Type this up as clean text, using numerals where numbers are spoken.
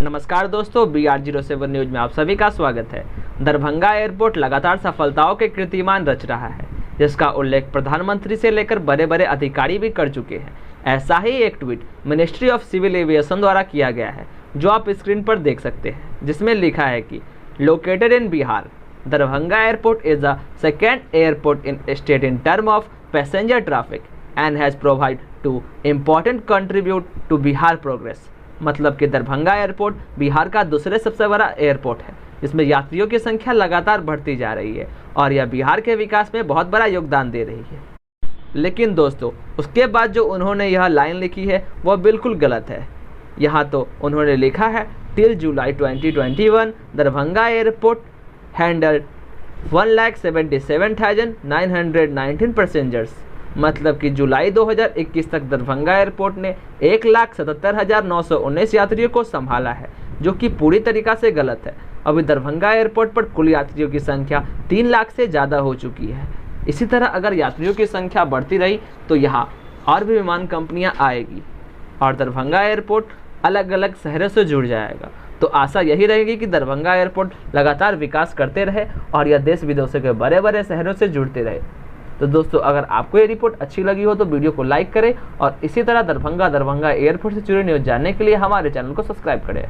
नमस्कार दोस्तों, BR07 news में आप सभी का स्वागत है। दरभंगा एयरपोर्ट लगातार सफलताओं के कीर्तिमान रच रहा है, जिसका उल्लेख प्रधानमंत्री से लेकर बड़े बड़े अधिकारी भी कर चुके हैं। ऐसा ही एक tweet ministry of civil aviation द्वारा किया गया है, जो आप स्क्रीन पर देख सकते हैं, जिसमें लिखा है कि located in Bihar, Darbhanga airport is the second airport in state in term of passenger traffic and has provide to important contribute to Bihar progress. मतलब कि दरभंगा एयरपोर्ट बिहार का दूसरे सबसे बड़ा एयरपोर्ट है, जिसमें यात्रियों की संख्या लगातार बढ़ती जा रही है और यह बिहार के विकास में बहुत बड़ा योगदान दे रही है। लेकिन दोस्तों, उसके बाद जो उन्होंने यह लाइन लिखी है वह बिल्कुल गलत है। यहाँ तो उन्होंने लिखा है टिल जुलाई 2021 दरभंगा एयरपोर्ट हैंडल्ड 1,77,919 पैसेंजर्स। मतलब कि जुलाई 2021 तक दरभंगा एयरपोर्ट ने 1,77,919 यात्रियों को संभाला है, जो कि पूरी तरीक़ा से गलत है। अभी दरभंगा एयरपोर्ट पर कुल यात्रियों की संख्या 3 लाख से ज़्यादा हो चुकी है। इसी तरह अगर यात्रियों की संख्या बढ़ती रही तो यहाँ और भी विमान कंपनियाँ आएगी और दरभंगा एयरपोर्ट अलग अलग शहरों से जुड़ जाएगा। तो आशा यही रहेगी कि दरभंगा एयरपोर्ट लगातार विकास करते रहे और यह देश विदेशों के बड़े बड़े शहरों से जुड़ते रहे। तो दोस्तों, अगर आपको ये रिपोर्ट अच्छी लगी हो तो वीडियो को लाइक करें और इसी तरह दरभंगा एयरपोर्ट से जुड़े न्यूज़ जानने के लिए हमारे चैनल को सब्सक्राइब करें।